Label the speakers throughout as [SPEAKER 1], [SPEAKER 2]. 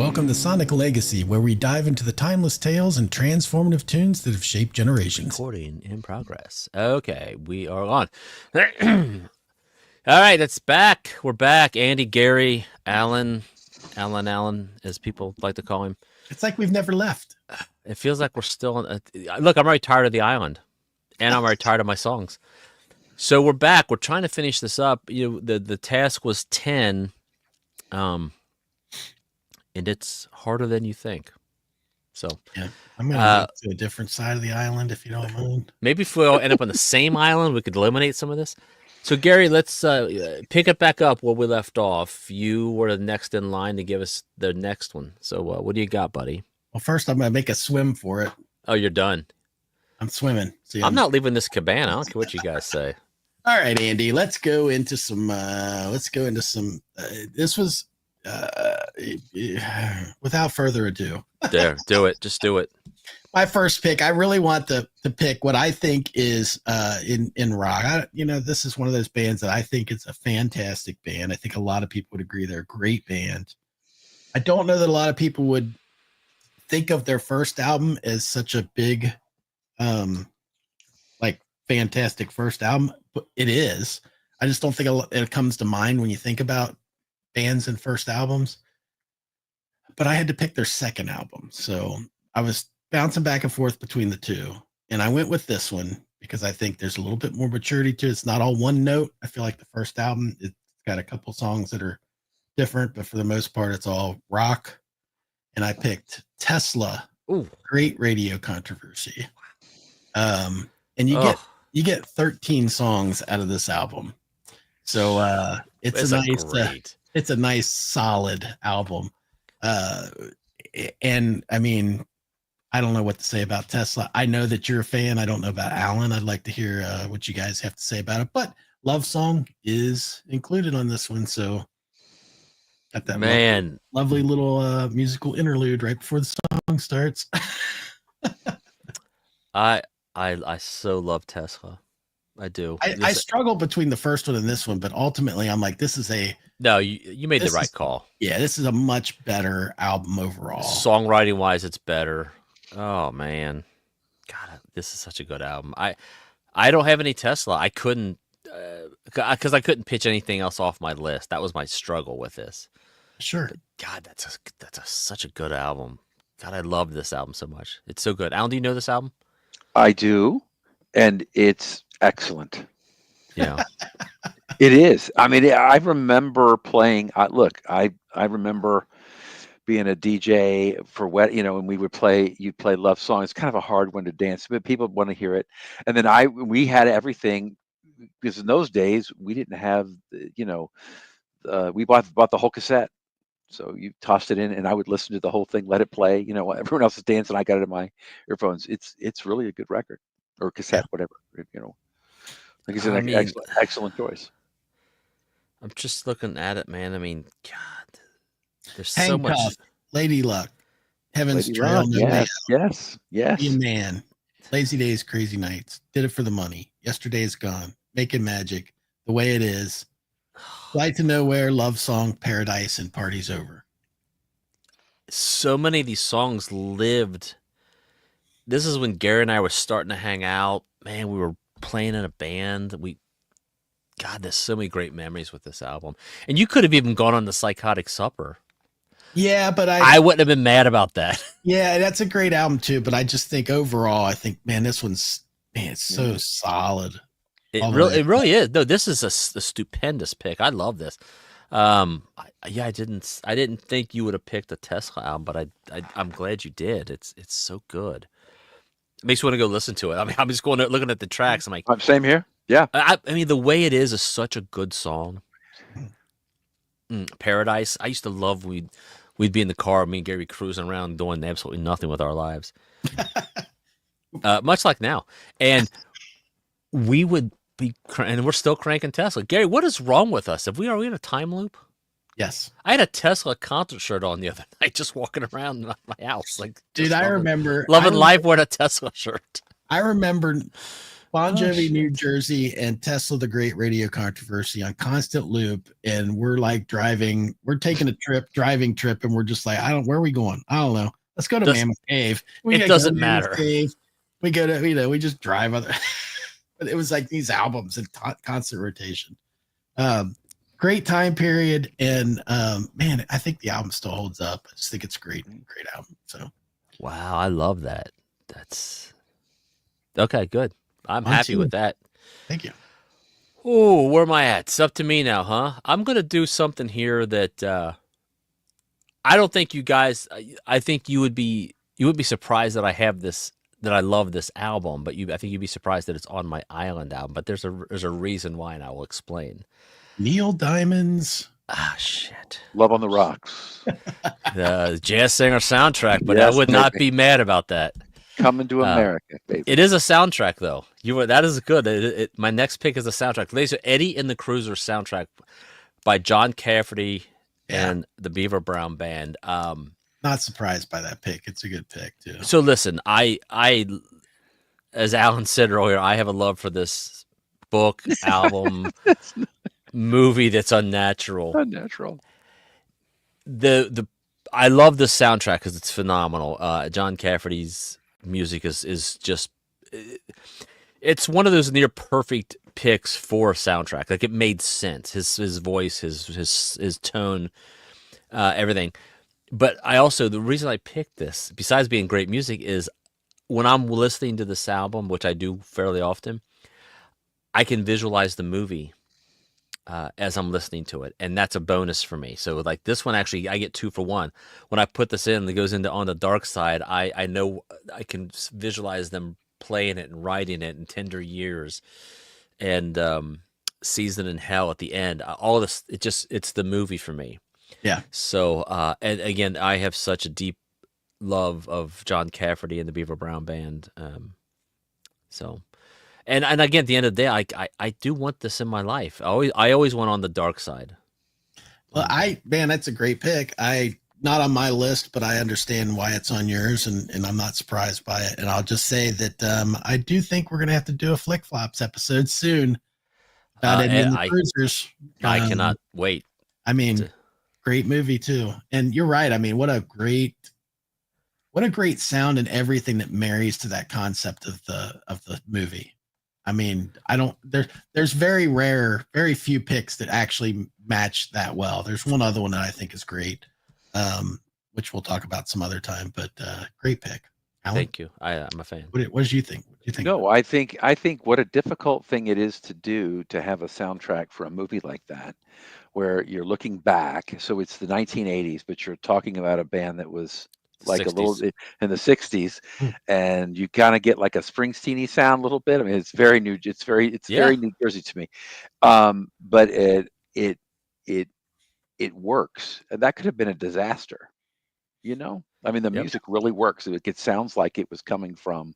[SPEAKER 1] welcome to Sonic Legacy, where we dive into the timeless tales and transformative tunes that have shaped generations.
[SPEAKER 2] Recording in progress. Okay, we are on. All right, it's back. We're back. Andy, Gary, Alan, as people like to call him.
[SPEAKER 1] It's like we've never left.
[SPEAKER 2] It feels like we're still on. Look, I'm already tired of the island, and I'm already tired of my songs. So we're back. We're trying to finish this up. The task was 10, and it's harder than you think. So
[SPEAKER 1] yeah, I'm gonna move to a different side of the island if you don't mind.
[SPEAKER 2] Maybe if we all end up on the same island, we could eliminate some of this. So Gary, let's pick it back up where we left off. You were the next in line to give us the next one. So what do you got, buddy?
[SPEAKER 1] Well, first I'm gonna make a swim for it.
[SPEAKER 2] Oh, you're done.
[SPEAKER 1] I'm swimming. See,
[SPEAKER 2] I'm not leaving this cabana. I don't care what you guys say.
[SPEAKER 1] All right, Andy. Let's go into some. This was. Without further ado.
[SPEAKER 2] There, do it. Just do it.
[SPEAKER 1] My first pick. I really want to pick what I think is in rock. This is one of those bands that I think is a fantastic band. I think a lot of people would agree they're a great band. I don't know that a lot of people would think of their first album as such a big, fantastic first album, but it is. I just don't think it comes to mind when you think about bands and first albums. But I had to pick their second album, so I was bouncing back and forth between the two, and I went with this one because I think there's a little bit more maturity to it. It's not all one note. I feel like the first album, it's got a couple songs that are different, but for the most part, it's all rock. And I picked Tesla.
[SPEAKER 2] Ooh.
[SPEAKER 1] Great Radio Controversy. And you get 13 songs out of this album. So it's a nice solid album. And I mean, I don't know what to say about Tesla. I know that you're a fan. I don't know about Alan. I'd like to hear what you guys have to say about it, but Love Song is included on this one. So got that lovely little musical interlude right before the song starts.
[SPEAKER 2] I so love Tesla. I do.
[SPEAKER 1] I struggle between the first one and this one, but ultimately I'm like, this is
[SPEAKER 2] no, you made the right call.
[SPEAKER 1] Yeah, this is a much better album overall.
[SPEAKER 2] Songwriting wise, it's better. Oh man, God, this is such a good album. I don't have any Tesla. I couldn't because I couldn't pitch anything else off my list. That was my struggle with this.
[SPEAKER 1] Sure.
[SPEAKER 2] But God, that's such a good album. God, I love this album so much. It's so good. Alan, do you know this album?
[SPEAKER 3] I do, and it's excellent.
[SPEAKER 2] Yeah.
[SPEAKER 3] It is. I mean, I remember playing. I remember being a DJ for and we would play. You'd play Love Song. It's kind of a hard one to dance, but people want to hear it. And then we had everything because in those days we didn't have. We bought the whole cassette. So you tossed it in, and I would listen to the whole thing, let it play. Everyone else is dancing. I got it in my earphones. It's really a good record or cassette, whatever. I think it's an excellent choice.
[SPEAKER 2] I'm just looking at it, man. I mean, God, there's
[SPEAKER 1] Hang
[SPEAKER 2] so much.
[SPEAKER 1] Tough, Lady Luck, Heaven's
[SPEAKER 3] Lady
[SPEAKER 1] Trail,
[SPEAKER 3] Luck, yes.
[SPEAKER 1] Be a Man, Lazy Days, Crazy Nights, Did It for the Money, Yesterday Is Gone, Making Magic, The Way It Is, Flight to Nowhere, Love Song, Paradise, and Party's Over.
[SPEAKER 2] So many of these songs lived. This is when Gary and I were starting to hang out. Man, we were playing in a band. God, there's so many great memories with this album. And you could have even gone on the Psychotic Supper.
[SPEAKER 1] Yeah, but
[SPEAKER 2] I wouldn't have been mad about that.
[SPEAKER 1] Yeah, that's a great album too. But I just think overall, I think, man, this one's it's so solid.
[SPEAKER 2] It really is. No, this is a stupendous pick. I love this. I didn't think you would have picked a Tesla album, but I'm glad you did. It's so good. It makes me want to go listen to it. I mean, I'm just looking at the tracks. I'm like,
[SPEAKER 3] same here. Yeah.
[SPEAKER 2] I mean, The Way It Is such a good song. Paradise. I used to love we'd be in the car, me and Gary cruising around doing absolutely nothing with our lives. Much like now. And we would be, and we're still cranking Tesla. Gary, what is wrong with us? Are we in a time loop?
[SPEAKER 1] Yes.
[SPEAKER 2] I had a Tesla concert shirt on the other night, just walking around my house. Like,
[SPEAKER 1] dude, I remember
[SPEAKER 2] loving life wearing a Tesla shirt.
[SPEAKER 1] I remember Bon
[SPEAKER 2] Oh,
[SPEAKER 1] Jovi, New
[SPEAKER 2] shit.
[SPEAKER 1] Jersey, and Tesla, the Great Radio Controversy on constant loop. And we're like driving, we're taking a driving trip, and we're just like, where are we going? I don't know. Let's go to Mammoth Cave. We
[SPEAKER 2] It
[SPEAKER 1] gotta go to
[SPEAKER 2] doesn't
[SPEAKER 1] Mammoth
[SPEAKER 2] matter.
[SPEAKER 1] Cave. We go to, we just drive other. But it was like these albums in constant rotation. Great time period. And man, I think the album still holds up. I just think it's great album. So
[SPEAKER 2] Wow, I love that. That's okay. Good. I'm
[SPEAKER 1] On
[SPEAKER 2] happy
[SPEAKER 1] to
[SPEAKER 2] with that.
[SPEAKER 1] thank you.
[SPEAKER 2] Oh, where am I at? It's up to me now, huh? I'm gonna do something here that I don't think you guys. I think you would be surprised that I have this, that I love this album, but I think you'd be surprised that it's on my Island album. But there's a reason why, and I will explain.
[SPEAKER 1] Neil Diamond's
[SPEAKER 2] Ah, shit.
[SPEAKER 3] Love on the Rocks.
[SPEAKER 2] The Jazz Singer soundtrack, but I
[SPEAKER 3] Yes,
[SPEAKER 2] would not
[SPEAKER 3] baby.
[SPEAKER 2] be mad about that.
[SPEAKER 3] Coming to America, baby.
[SPEAKER 2] It is a soundtrack, though. That is good. My next pick is a soundtrack. These are Eddie and the Cruisers soundtrack by John Cafferty and the Beaver Brown Band.
[SPEAKER 1] not surprised by that pick. It's a good pick too.
[SPEAKER 2] So listen, I, as Alan said earlier, I have a love for this book, album, movie that's unnatural.
[SPEAKER 3] Unnatural.
[SPEAKER 2] I love this soundtrack because it's phenomenal. John Cafferty's music is just, it's one of those near perfect picks for a soundtrack. Like, it made sense. His voice, his tone, everything. But the reason I picked this, besides being great music, is when I'm listening to this album, which I do fairly often, I can visualize the movie as I'm listening to it, and that's a bonus for me. So like this one, actually, I get 2 for 1. When I put this in, it goes into On the Dark Side. I know I can visualize them playing it and writing it in Tender Years, and Season in Hell at the end. All this, it's the movie for me.
[SPEAKER 1] Yeah.
[SPEAKER 2] So and again, I have such a deep love of John Cafferty and the Beaver Brown Band. So. And again, at the end of the day, I do want this in my life. I always went on the dark side.
[SPEAKER 1] Well, that's a great pick. Not on my list, but I understand why it's on yours, and I'm not surprised by it. And I'll just say that I do think we're gonna have to do a Flick Flops episode soon about Eddie and the Cruisers.
[SPEAKER 2] I cannot wait.
[SPEAKER 1] I mean, great movie too. And you're right. I mean, what a great sound and everything that marries to that concept of the movie. I mean, there's very few picks that actually match that well. There's one other one that I think is great, which we'll talk about some other time, but great pick. Alan?
[SPEAKER 2] Thank you. I'm a fan.
[SPEAKER 1] What did you think? What do you think?
[SPEAKER 3] No, I think what a difficult thing it is to do, to have a soundtrack for a movie like that, where you're looking back. So it's the 1980s, but you're talking about a band that was like
[SPEAKER 2] 60s.
[SPEAKER 3] a little in the 60s, and you kind of get like a Springsteen-y sound a little bit. I mean, it's very New Jersey to me. But it works. And that could have been a disaster, you know? I mean, the music really works. It sounds like it was coming from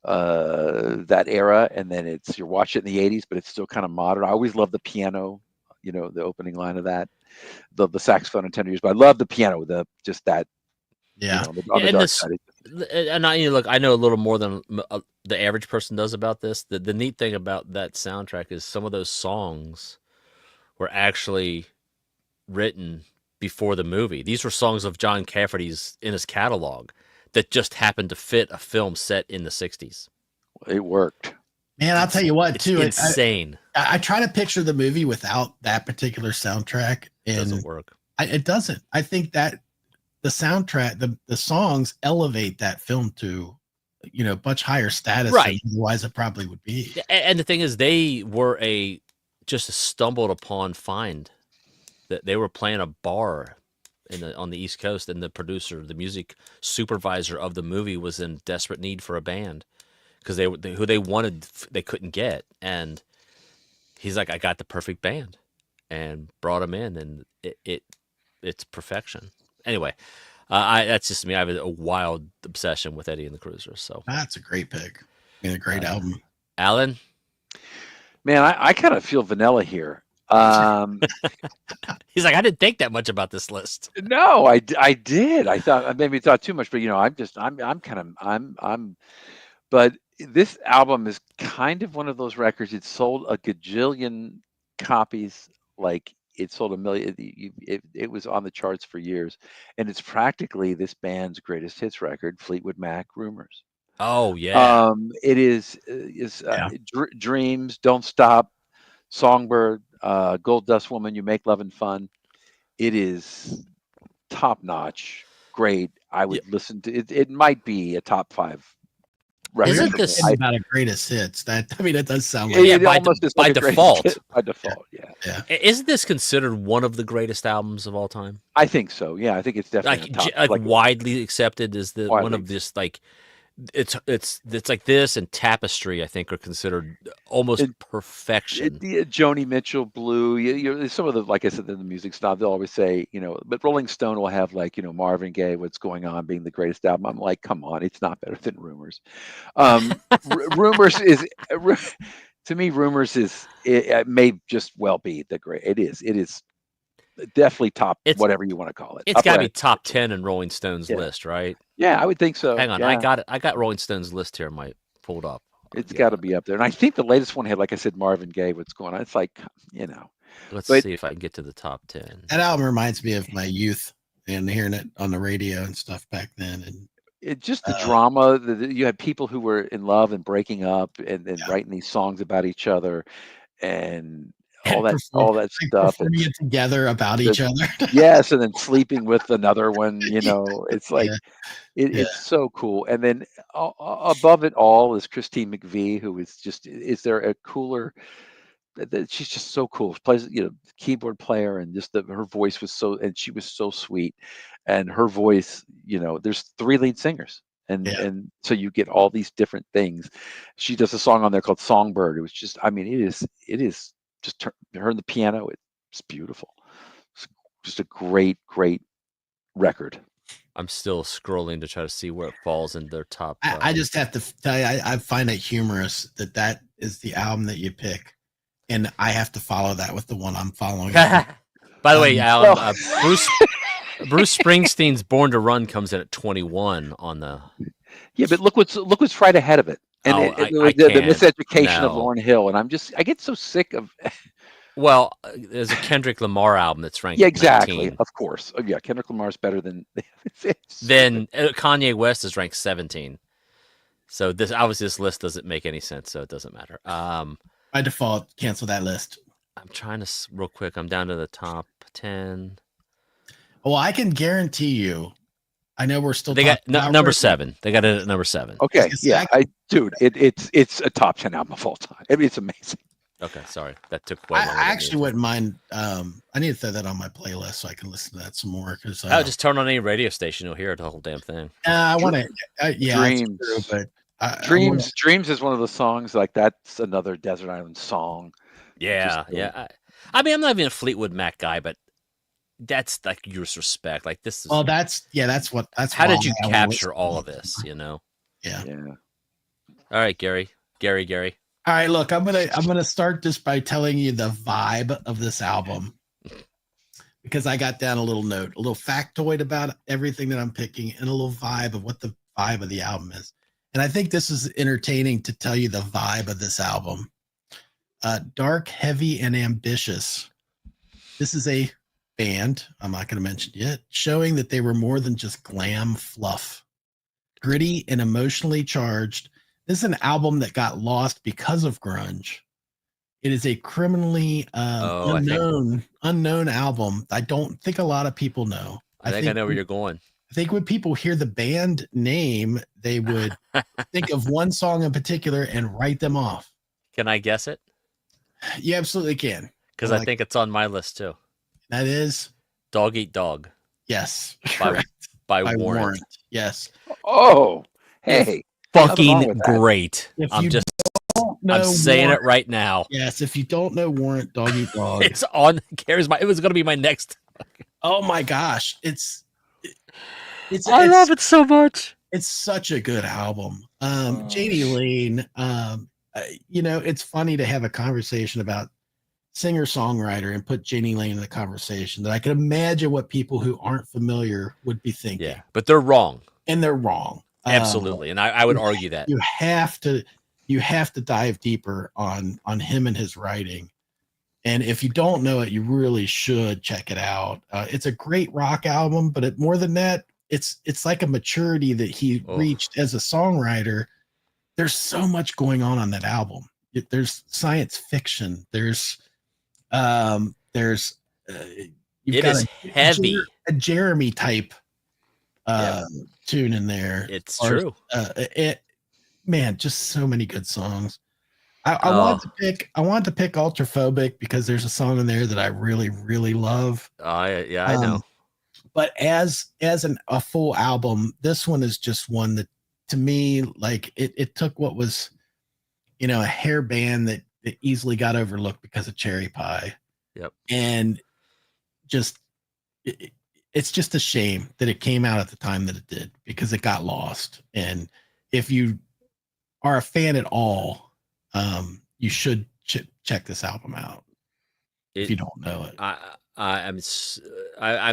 [SPEAKER 3] that era, and then you're watching it in the 80s, but it's still kind of modern. I always love the piano, the opening line of that, the saxophone and Tender Years, but I love the piano, just that.
[SPEAKER 1] Yeah.
[SPEAKER 2] And I look, I know a little more than the average person does about this. The neat thing about that soundtrack is some of those songs were actually written before the movie. These were songs of John Cafferty's in his catalog that just happened to fit a film set in the 60s.
[SPEAKER 3] It worked.
[SPEAKER 1] Man, I'll tell you what, too.
[SPEAKER 2] It's insane.
[SPEAKER 1] I try to picture the movie without that particular soundtrack. And
[SPEAKER 2] it doesn't work.
[SPEAKER 1] It doesn't. I think that the soundtrack, the songs elevate that film to, much higher status than otherwise it probably would be.
[SPEAKER 2] And the thing is, they were just a stumbled upon find. That they were playing a bar on the East Coast, and the producer, the music supervisor of the movie, was in desperate need for a band because who they wanted they couldn't get, and he's like, I got the perfect band, and brought him in, and it's perfection. Anyway, that's just me. I have a wild obsession with Eddie and the Cruisers. So
[SPEAKER 1] that's a great pick. I mean, a great album.
[SPEAKER 2] Alan,
[SPEAKER 3] man, I kind of feel vanilla here.
[SPEAKER 2] He's like, I didn't think that much about this list.
[SPEAKER 3] No, I did. I thought too much, but but this album is kind of one of those records. It sold a gajillion copies, like it sold a million. It was on the charts for years, and it's practically this band's greatest hits record, Fleetwood Mac, Rumors.
[SPEAKER 2] Oh yeah.
[SPEAKER 3] It is
[SPEAKER 1] Yeah.
[SPEAKER 3] Dreams, Don't Stop, Songbird, Gold Dust Woman, You Make Love and Fun. It is top notch, great. I would listen to it. It might be a top 5 record.
[SPEAKER 2] Isn't
[SPEAKER 3] for me.
[SPEAKER 2] this-
[SPEAKER 1] About a greatest hits? That I mean, it does sound like
[SPEAKER 3] It,
[SPEAKER 2] Yeah,
[SPEAKER 3] it
[SPEAKER 2] by
[SPEAKER 3] almost
[SPEAKER 2] de-
[SPEAKER 3] is
[SPEAKER 2] by
[SPEAKER 3] like a greatest
[SPEAKER 2] default.
[SPEAKER 3] hit by default. Yeah,
[SPEAKER 1] yeah.
[SPEAKER 2] Isn't this considered one of the greatest albums of all time?
[SPEAKER 3] I think so. Yeah, I think it's definitely
[SPEAKER 2] Like,
[SPEAKER 3] a top,
[SPEAKER 2] like widely accepted as the one
[SPEAKER 3] widely
[SPEAKER 2] of this like it's like this and Tapestry, I think, are considered almost perfection.
[SPEAKER 3] Joni Mitchell, Blue. Some of the, like I said, the music snob, they'll always say, but Rolling Stone will have like, Marvin Gaye, What's Going On being the greatest album. I'm like, come on, it's not better than Rumors. Rumors is, to me, Rumors is, it may just well be the great. It is definitely top, whatever you want to call it.
[SPEAKER 2] It's got to be top 10 in Rolling Stone's list, right?
[SPEAKER 3] Yeah, I would think so.
[SPEAKER 2] Hang on,
[SPEAKER 3] yeah.
[SPEAKER 2] I got Rolling Stone's list here. Pulled up.
[SPEAKER 3] It's got to be up there. And I think the latest one had, like I said, Marvin Gaye, What's Going On. It's like,
[SPEAKER 2] Let's
[SPEAKER 3] But-
[SPEAKER 2] see if I can get to the top 10.
[SPEAKER 1] That album reminds me of my youth and hearing it on the radio and stuff back then. And
[SPEAKER 3] It just the drama. You had people who were in love and breaking up and
[SPEAKER 1] Yeah.
[SPEAKER 3] writing these songs about each other and all
[SPEAKER 1] And
[SPEAKER 3] that
[SPEAKER 1] like
[SPEAKER 3] stuff.
[SPEAKER 1] performing it together about each other.
[SPEAKER 3] Yes, and then sleeping with another one. It's like
[SPEAKER 1] Yeah.
[SPEAKER 3] it's so cool. And then above it all is Christine McVie, who is just, is there a cooler? She's just so cool. She plays, keyboard player, and just her voice was so, and she was so sweet, and her voice, there's 3 lead singers, and
[SPEAKER 1] Yeah.
[SPEAKER 3] and so you get all these different things. She does a song on there called Songbird. It was just, I mean, it is just her and the piano. It's beautiful. It's just a great record.
[SPEAKER 2] I'm still scrolling to try to see where it falls in their top.
[SPEAKER 1] I just have to tell you, I find it humorous that is the album that you pick, and I have to follow that with the one I'm following.
[SPEAKER 2] By the way, Alan,
[SPEAKER 3] well-
[SPEAKER 2] Bruce Springsteen's "Born to Run" comes in at 21 on the.
[SPEAKER 3] Yeah, but look what's right ahead of it. And
[SPEAKER 2] Oh, I
[SPEAKER 3] the
[SPEAKER 2] can't.
[SPEAKER 3] miseducation of
[SPEAKER 2] No.
[SPEAKER 3] Lauryn Hill, and I get so sick of.
[SPEAKER 2] Well, there's a Kendrick Lamar album that's ranked.
[SPEAKER 3] Yeah, exactly.
[SPEAKER 2] 19.
[SPEAKER 3] Of course. Yeah, Kendrick Lamar's better than.
[SPEAKER 2] Then Kanye West is ranked 17. So this list doesn't make any sense, so it doesn't matter.
[SPEAKER 1] By default, cancel that list.
[SPEAKER 2] I'm trying to real quick. I'm down to the top 10.
[SPEAKER 1] Well, I can guarantee you. I know we're still.
[SPEAKER 2] They got
[SPEAKER 1] talking about
[SPEAKER 2] number
[SPEAKER 1] records.
[SPEAKER 2] 7. They got it at number 7.
[SPEAKER 3] Okay,
[SPEAKER 1] It's
[SPEAKER 3] yeah, dude, it's a top 10 album of all time. I mean, it's amazing.
[SPEAKER 2] Okay, sorry, that took way
[SPEAKER 1] I
[SPEAKER 2] longer than
[SPEAKER 1] actually
[SPEAKER 2] me.
[SPEAKER 1] wouldn't mind. I need to throw that on my playlist so I can listen to that some more. Because
[SPEAKER 2] Oh, just turn on any radio station, you'll hear the whole damn thing.
[SPEAKER 1] I want to. Yeah,
[SPEAKER 3] Dreams.
[SPEAKER 1] it's true, but
[SPEAKER 3] Dreams is one of the songs, like that's another Desert Island song.
[SPEAKER 2] Yeah,
[SPEAKER 3] Just,
[SPEAKER 2] yeah. I mean, I'm not even a Fleetwood Mac guy, but that's like use respect. Like this is.
[SPEAKER 1] Well, that's
[SPEAKER 2] How did you
[SPEAKER 1] why I wanna
[SPEAKER 2] capture
[SPEAKER 1] listen
[SPEAKER 2] all
[SPEAKER 1] to
[SPEAKER 2] of
[SPEAKER 1] it.
[SPEAKER 2] this?
[SPEAKER 1] Yeah.
[SPEAKER 3] Yeah.
[SPEAKER 2] All right, Gary.
[SPEAKER 1] All right, look, I'm gonna start just by telling you the vibe of this album, because I got down a little note, a little factoid about everything that I'm picking, and a little vibe of what the vibe of the album is. And I think this is entertaining to tell you the vibe of this album. Dark, heavy, and ambitious. This is a band, I'm not going to mention yet, showing that they were more than just glam fluff. Gritty and emotionally charged. This is an album that got lost because of grunge. It is a criminally unknown album. I don't think a lot of people know.
[SPEAKER 2] I think I know where you're going.
[SPEAKER 1] I think when people hear the band name, they would think of one song in particular and write them off.
[SPEAKER 2] Can I guess it?
[SPEAKER 1] You absolutely can.
[SPEAKER 2] Because I think it's on my list too.
[SPEAKER 1] That is
[SPEAKER 2] Dog Eat Dog.
[SPEAKER 1] Yes.
[SPEAKER 2] By,
[SPEAKER 1] Correct.
[SPEAKER 2] by
[SPEAKER 1] By
[SPEAKER 2] Warrant.
[SPEAKER 1] Warrant. Yes.
[SPEAKER 3] Oh, hey. Nothing wrong
[SPEAKER 2] Fucking
[SPEAKER 3] with that.
[SPEAKER 2] great.
[SPEAKER 1] If
[SPEAKER 2] I'm
[SPEAKER 1] you
[SPEAKER 2] just
[SPEAKER 1] don't know
[SPEAKER 2] I'm saying
[SPEAKER 1] Warrant,
[SPEAKER 2] it right now.
[SPEAKER 1] Yes, if you don't know Warrant, Dog Eat Dog.
[SPEAKER 2] It's on Gary's it was gonna be my next.
[SPEAKER 1] Oh my gosh.
[SPEAKER 2] I love it so much.
[SPEAKER 1] It's such a good album. Janie Lane, it's funny to have a conversation about singer-songwriter and put Janie Lane in the conversation, that I can imagine what people who aren't familiar would be thinking.
[SPEAKER 2] Yeah, but they're wrong.
[SPEAKER 1] And they're wrong.
[SPEAKER 2] Absolutely, and I would argue that.
[SPEAKER 1] You have to dive deeper on him and his writing. And if you don't know it, you really should check it out. It's a great rock album, but more than that, it's like a maturity that he reached as a songwriter. There's so much going on that album. There's science fiction. There's you've
[SPEAKER 2] It
[SPEAKER 1] got
[SPEAKER 2] is heavy,
[SPEAKER 1] a Jeremy type tune in there.
[SPEAKER 2] It's true.
[SPEAKER 1] Man, just so many good songs. I wanted to pick Ultraphobic because there's a song in there that I really, really love.
[SPEAKER 2] I know.
[SPEAKER 1] But as a full album, this one is just one that, to me, like it took what was, a hair band that easily got overlooked because of Cherry Pie.
[SPEAKER 2] Yep.
[SPEAKER 1] And just it's just a shame that it came out at the time that it did, because it got lost. And if you are a fan at all, you should check this album out if you don't know it.
[SPEAKER 2] I'm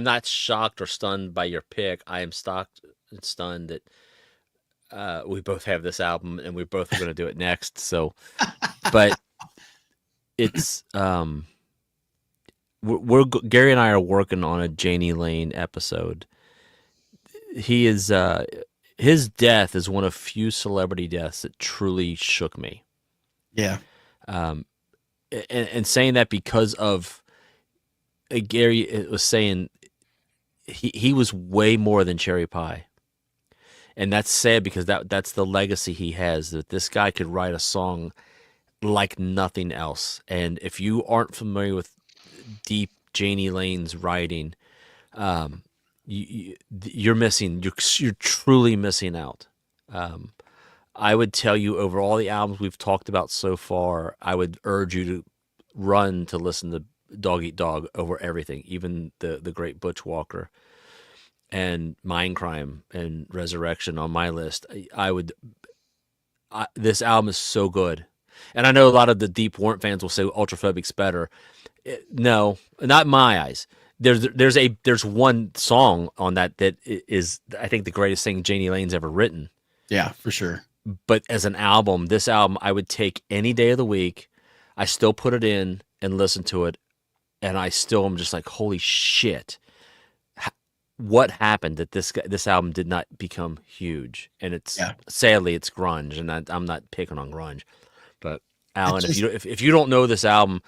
[SPEAKER 2] not shocked or stunned by your pick. I am shocked and stunned that we both have this album and we're both going to do it next. So, but it's Gary and I are working on a Janie Lane episode. He is his death is one of few celebrity deaths that truly shook me.
[SPEAKER 1] Yeah.
[SPEAKER 2] And saying that because of Gary was saying he was way more than Cherry Pie. And that's sad because that's the legacy he has, that this guy could write a song like nothing else. And if you aren't familiar with deep Janie Lane's writing, you're missing. You're truly missing out. I would tell you, over all the albums we've talked about so far, I would urge you to run to listen to Dog Eat Dog over everything, even the great Butch Walker and Mindcrime and Resurrection on my list. This album is so good. And I know a lot of the Deep Warrant fans will say Ultraphobic's better. No, not in my eyes. There's one song on that is, I think, the greatest thing Janie Lane's ever written.
[SPEAKER 1] Yeah, for sure.
[SPEAKER 2] But as an album, this album I would take any day of the week. I still put it in and listen to it, and I still am just like, holy shit. What happened that this album did not become huge? And sadly it's grunge, and I'm not picking on grunge. But Alan, if you don't know this album,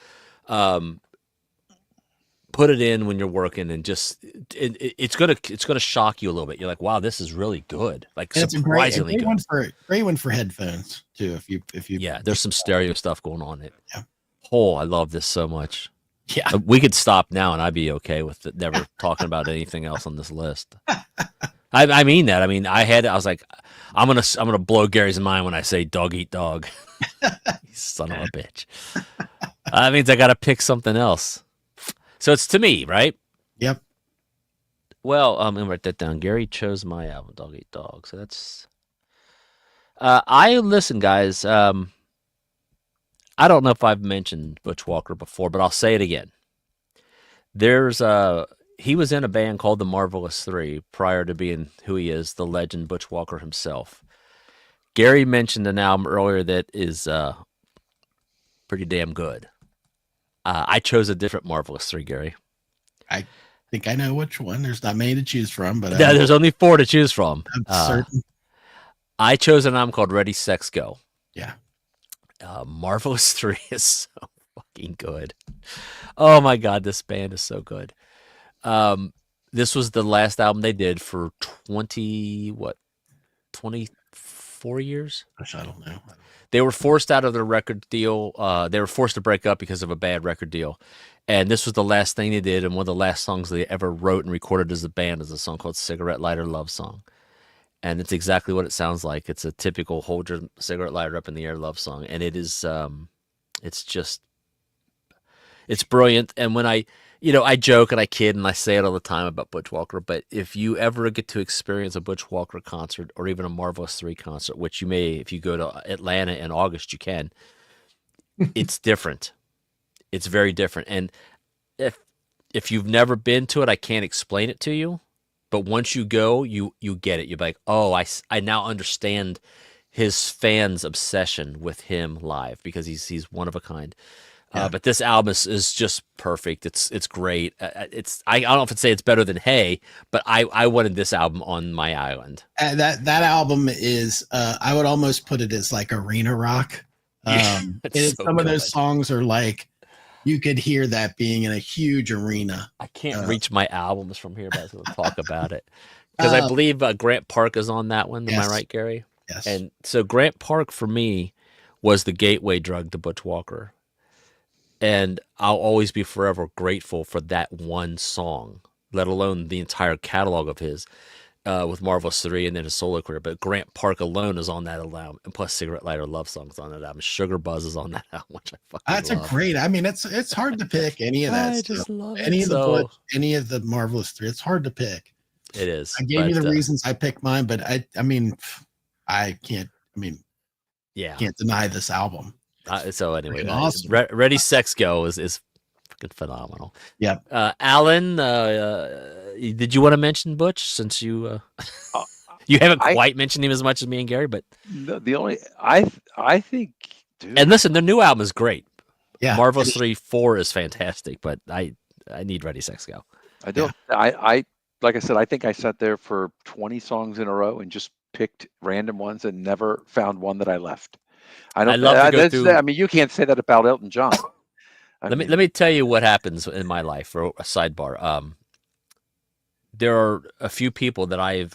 [SPEAKER 2] put it in when you're working, and just it's gonna shock you a little bit. You're like, wow, this is really good. Like, surprisingly good.
[SPEAKER 1] Great one for headphones too. If you
[SPEAKER 2] there's some stereo stuff going on.
[SPEAKER 1] Yeah.
[SPEAKER 2] I love this so much.
[SPEAKER 1] Yeah,
[SPEAKER 2] we could stop now, and I'd be okay with it, never talking about anything else on this list. I mean that. I mean, I was like, I'm gonna blow Gary's mind when I say Dog Eat Dog. Son of a bitch. That means I got to pick something else. So it's to me, right?
[SPEAKER 1] Yep.
[SPEAKER 2] Well, I'm gonna write that down. Gary chose my album, Dog Eat Dog. So that's. Listen, guys. I don't know if I've mentioned Butch Walker before, but I'll say it again. He was in a band called the Marvelous Three prior to being who he is, the legend Butch Walker himself. Gary mentioned an album earlier that is pretty damn good. I chose a different Marvelous Three, Gary.
[SPEAKER 1] I think I know which one. There's not many to choose from, but
[SPEAKER 2] there's only 4 to choose from.
[SPEAKER 1] I'm certain.
[SPEAKER 2] I chose an album called Ready, Sex, Go.
[SPEAKER 1] Yeah.
[SPEAKER 2] Marvelous Three is so fucking good. Oh my God, this band is so good. This was the last album they did for 24 years?
[SPEAKER 1] Gosh, I don't know.
[SPEAKER 2] They were forced out of their record deal. They were forced to break up because of a bad record deal. And this was the last thing they did, and one of the last songs they ever wrote and recorded as a band is a song called Cigarette Lighter Love Song. And it's exactly what it sounds like. It's a typical hold your cigarette lighter up in the air love song. And it is, it's brilliant. And when I joke and I kid and I say it all the time about Butch Walker, but if you ever get to experience a Butch Walker concert or even a Marvelous Three concert, which you may, if you go to Atlanta in August, you can, it's different. It's very different. And if you've never been to it, I can't explain it to you. but once you go, you get it. You're like, oh, I now understand his fans' obsession with him live because he's one of a kind.
[SPEAKER 1] Yeah.
[SPEAKER 2] But this album is just perfect. It's great. I don't know if I'd say it's better than Hey, but I wanted this album on my island.
[SPEAKER 1] That album is I would almost put it as like arena rock.
[SPEAKER 2] It's so
[SPEAKER 1] Some of those
[SPEAKER 2] good.
[SPEAKER 1] songs are like you could hear that being in a huge arena.
[SPEAKER 2] I can't reach my albums from here, but I was going to talk about it because I believe Grant Park is on that one. Am I
[SPEAKER 1] Yes.
[SPEAKER 2] right, Gary?
[SPEAKER 1] Yes.
[SPEAKER 2] And so Grant Park for me was the gateway drug to Butch Walker. And I'll always be forever grateful for that one song, let alone the entire catalog of his with Marvelous 3 and then his solo career. But Grant Park alone is on that album, and plus Cigarette Lighter Love Songs on that album. Sugar Buzz is on that album, which I fucking
[SPEAKER 1] That's
[SPEAKER 2] love.
[SPEAKER 1] a great. I mean, it's hard to pick any of that.
[SPEAKER 2] I
[SPEAKER 1] stuff.
[SPEAKER 2] just love
[SPEAKER 1] any
[SPEAKER 2] it.
[SPEAKER 1] of the Butch, any of the Marvelous 3. It's hard to pick.
[SPEAKER 2] It is.
[SPEAKER 1] I gave you the reasons I picked mine, but I mean, I can't. I mean,
[SPEAKER 2] yeah,
[SPEAKER 1] can't deny this album.
[SPEAKER 2] So anyway,
[SPEAKER 1] awesome.
[SPEAKER 2] Ready Sex Go is fucking phenomenal.
[SPEAKER 1] Yep.
[SPEAKER 2] Alan, did you want to mention Butch since you you haven't quite mentioned him as much as me and Gary, but
[SPEAKER 3] no, the only I think, dude,
[SPEAKER 2] and listen, their new album is great.
[SPEAKER 1] Yeah,
[SPEAKER 2] Marvelous 3-4 is fantastic, but I need Ready Sex Go.
[SPEAKER 3] I don't. I like I said, I think I sat there for 20 songs in a row and just picked random ones and never found one that I left. I
[SPEAKER 2] love to go through.
[SPEAKER 3] I mean, you can't say that about Elton John.
[SPEAKER 2] Let me tell you what happens in my life. For a sidebar, there are a few people that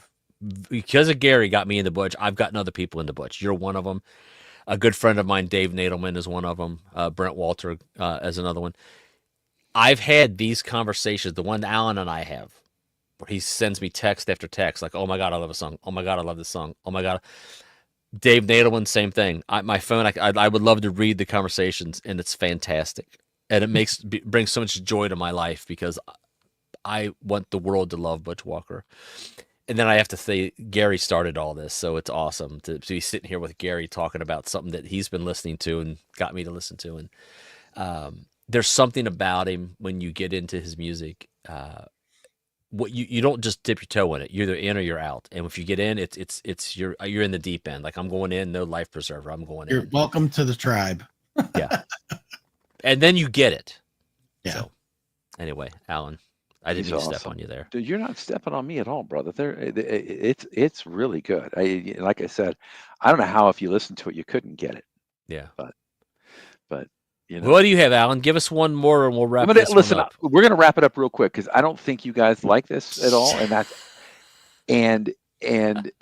[SPEAKER 2] because of Gary got me into Butch. I've gotten other people into Butch. You're one of them. A good friend of mine, Dave Nadelman, is one of them. Brent Walter is another one. I've had these conversations, the one Alan and I have, where he sends me text after text, like, "Oh my God, I love a song. Oh my God, I love this song. Oh my God." Dave Nadelman, same thing. My phone, I would love to read the conversations, and it's fantastic. And it brings so much joy to my life because I want the world to love Butch Walker. And then I have to say, Gary started all this, so it's awesome to be sitting here with Gary talking about something that he's been listening to and got me to listen to. And there's something about him when you get into his music. What you don't just dip your toe in it. You're either in or you're out. And if you get in, you're in the deep end. Like, I'm going in, no life preserver. I'm going in.
[SPEAKER 1] You're welcome to the tribe.
[SPEAKER 2] Yeah. And then you get it.
[SPEAKER 1] Yeah.
[SPEAKER 2] So, anyway, Alan, I didn't mean to step on you there.
[SPEAKER 3] Dude, you're not stepping on me at all, brother. It's really good. Like I said, I don't know how if you listen to it you couldn't get it.
[SPEAKER 2] Yeah.
[SPEAKER 3] But you know.
[SPEAKER 2] What do you have, Alan? Give us one more and we'll wrap this
[SPEAKER 3] listen
[SPEAKER 2] one up.
[SPEAKER 3] We're gonna wrap it up real quick because I don't think you guys like this at all, and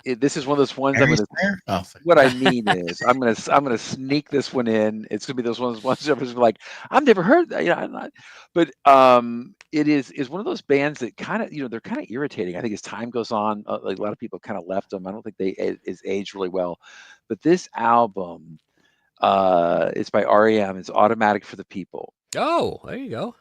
[SPEAKER 3] this is one of those ones. What I mean is, I'm gonna sneak this one in. It's gonna be those ones that everyone's like, I've never heard that. I'm not. But it is one of those bands that kind of they're kind of irritating. I think as time goes on, like a lot of people kind of left them. I don't think is aged really well. But this album, it's by REM. It's Automatic for the People.
[SPEAKER 2] Oh, there you go.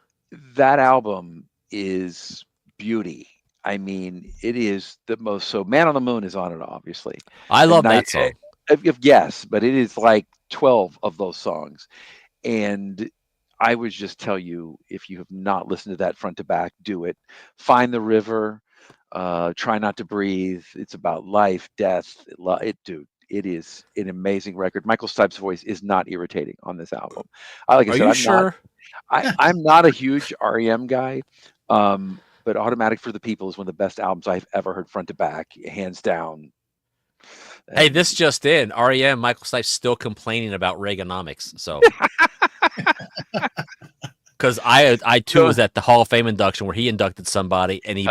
[SPEAKER 3] That album is beauty. I mean, it is the most. So, Man on the Moon is on it, obviously.
[SPEAKER 2] I love that song.
[SPEAKER 3] Yes, but it is like 12 of those songs. And I would just tell you, if you have not listened to that front to back, do it. Find the River. Try Not to Breathe. It's about life, death. Dude, it is an amazing record. Michael Stipe's voice is not irritating on this album. Like I said,
[SPEAKER 2] Are you sure?
[SPEAKER 3] I'm not a huge REM guy. But Automatic for the People is one of the best albums I've ever heard front to back, hands down.
[SPEAKER 2] Hey, this just in. REM, Michael Stipe still complaining about Reaganomics. So, because I too was at the Hall of Fame induction where he inducted somebody and he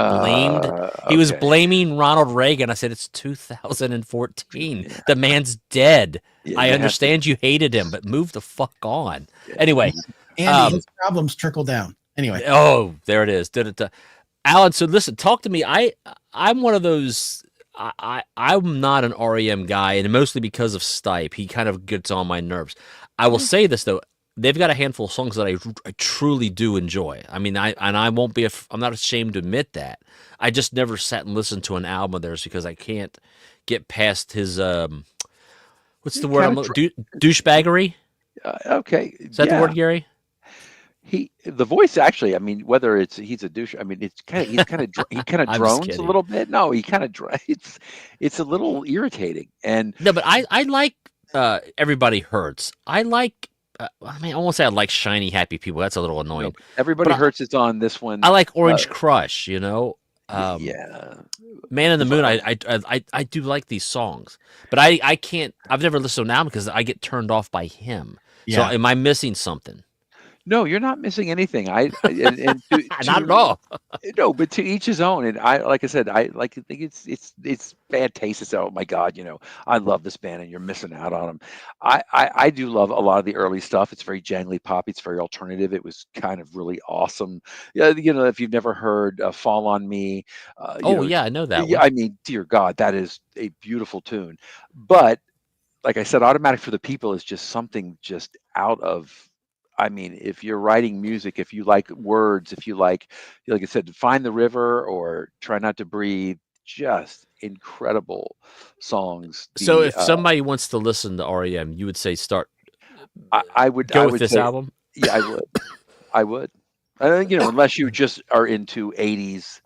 [SPEAKER 2] was blaming Ronald Reagan. I said, it's 2014. Yeah. The man's dead. Yeah, I understand you hated him, but move the fuck on. Yeah. Anyway.
[SPEAKER 1] Andy, his problems trickle down. Anyway.
[SPEAKER 2] Oh, there it is. Alan, so listen, talk to me. I'm one of those. I'm not an REM guy, and mostly because of Stipe. He kind of gets on my nerves. I will say this though: they've got a handful of songs that I truly do enjoy. I mean, I'm not ashamed to admit that. I just never sat and listened to an album of theirs because I can't get past his what's the word? Douchebaggery.
[SPEAKER 3] Okay,
[SPEAKER 2] is that the word, Gary?
[SPEAKER 3] The voice actually, I mean, whether he's a douche, I mean, he kind of
[SPEAKER 2] I'm just
[SPEAKER 3] drones a
[SPEAKER 2] kidding.
[SPEAKER 3] little bit. No, he kind of it's a little irritating. And
[SPEAKER 2] No, but I like Everybody Hurts. I like. I mean, I won't say I like Shiny Happy People. That's a little annoying.
[SPEAKER 3] Everybody
[SPEAKER 2] But
[SPEAKER 3] Hurts is on this one.
[SPEAKER 2] I like Orange Crush. You know.
[SPEAKER 3] Yeah.
[SPEAKER 2] Man in the Moon. I do like these songs, but I can't. I've never listened to them now because I get turned off by him. So
[SPEAKER 1] Yeah.
[SPEAKER 2] am I missing something?
[SPEAKER 3] No, you're not missing anything. And
[SPEAKER 2] Not at all.
[SPEAKER 3] No, but to each his own. And like I said, I think it's bad taste to say, oh my God, I love this band and you're missing out on them. I do love a lot of the early stuff. It's very jangly pop. It's very alternative. It was kind of really awesome. Yeah, if you've never heard "Fall on Me,"
[SPEAKER 2] Yeah, I know that
[SPEAKER 3] yeah,
[SPEAKER 2] one.
[SPEAKER 3] I mean, dear God, that is a beautiful tune. But like I said, "Automatic for the People" is just something just out of. I mean, if you're writing music, if you like words, if you like I said, "Find the River" or "Try Not to Breathe," just incredible songs.
[SPEAKER 2] So if somebody wants to listen to REM, you would say start.
[SPEAKER 3] I would
[SPEAKER 2] go
[SPEAKER 3] I
[SPEAKER 2] with
[SPEAKER 3] would
[SPEAKER 2] this
[SPEAKER 3] say,
[SPEAKER 2] album.
[SPEAKER 3] yeah, I would. Unless you just are into '80s,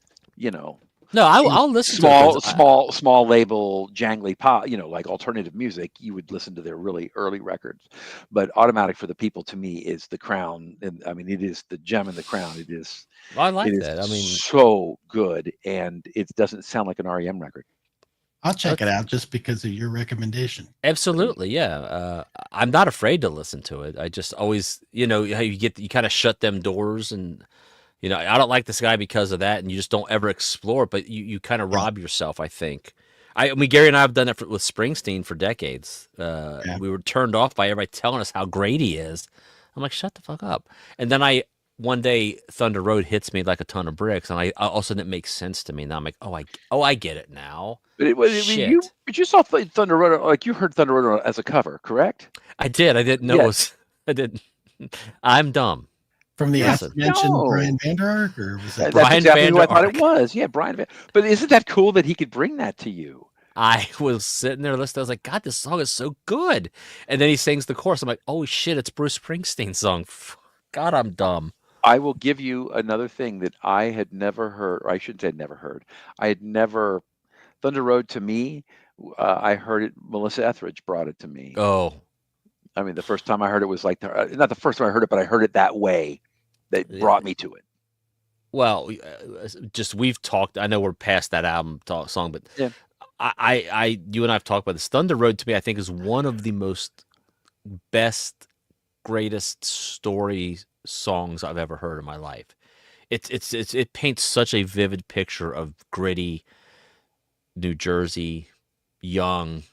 [SPEAKER 2] No, I'll listen to it.
[SPEAKER 3] small label jangly pop, like alternative music. You would listen to their really early records. But "Automatic for the People" to me is the crown, and I mean it is the gem in the crown. It is.
[SPEAKER 2] I like
[SPEAKER 3] It is
[SPEAKER 2] that. I mean,
[SPEAKER 3] so good, and it doesn't sound like an REM record.
[SPEAKER 1] I'll check it out just because of your recommendation.
[SPEAKER 2] absolutely, yeah. I'm not afraid to listen to it. I just always, how you kind of shut them doors, and I don't like this guy because of that, and you just don't ever explore. But you kind of rob yourself, I think. I mean, Gary and I have done it with Springsteen for decades. We were turned off by everybody telling us how great he is. I'm like, shut the fuck up. And then one day, Thunder Road hits me like a ton of bricks, and I all of a sudden it makes sense to me. Now I'm like, I get it now.
[SPEAKER 3] But you saw Thunder Road, like you heard Thunder Road as a cover, correct?
[SPEAKER 2] I did. I didn't know it was. I didn't. I'm dumb.
[SPEAKER 1] From the
[SPEAKER 2] Listen.
[SPEAKER 1] aforementioned
[SPEAKER 3] No.
[SPEAKER 1] Brian Vander Ark, or was it?
[SPEAKER 3] That's
[SPEAKER 2] Brian
[SPEAKER 3] exactly who I thought
[SPEAKER 2] Vander
[SPEAKER 3] it was. Yeah, Brian. But isn't that cool that he could bring that to you?
[SPEAKER 2] I was sitting there listening. I was like, God, this song is so good. And then he sings the chorus. I'm like, oh shit, it's Bruce Springsteen's song. God, I'm dumb.
[SPEAKER 3] I will give you another thing that I had never heard, or I shouldn't say I'd never heard. I had never Thunder Road to me. I heard it. Melissa Etheridge brought it to me.
[SPEAKER 2] Oh,
[SPEAKER 3] I mean, the first time I heard it was like not the first time I heard it, but I heard it that way. That brought me to it.
[SPEAKER 2] well, just we've talked. I know we're past that album song, but
[SPEAKER 3] Yeah.
[SPEAKER 2] you and I've talked about this. Thunder Road to me, I think, is one of the most best, greatest story songs I've ever heard in my life. It paints such a vivid picture of gritty New Jersey, young,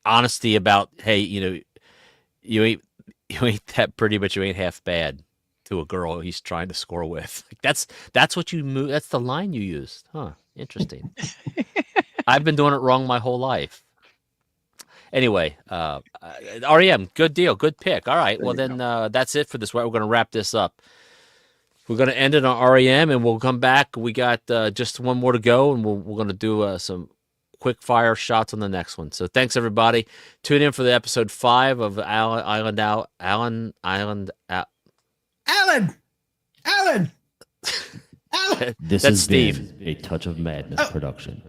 [SPEAKER 2] honesty about, hey, you ain't that pretty, but you ain't half bad, to a girl he's trying to score with. That's what you move. That's the line you used, huh? Interesting. I've been doing it wrong my whole life. Anyway, REM, good deal, good pick. All right, well then that's it for this. We're going to wrap this up. We're going to end it on REM, and we'll come back. We got just one more to go, and we're going to do some quick fire shots on the next one. So thanks everybody. Tune in for the episode 5 of Alan.
[SPEAKER 4] This
[SPEAKER 2] That's
[SPEAKER 4] has
[SPEAKER 2] Steve.
[SPEAKER 4] been a Touch of Madness production.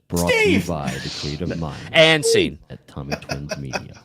[SPEAKER 4] Brought to you by the creative mind
[SPEAKER 2] And scene.
[SPEAKER 4] at Tommy Twins Media.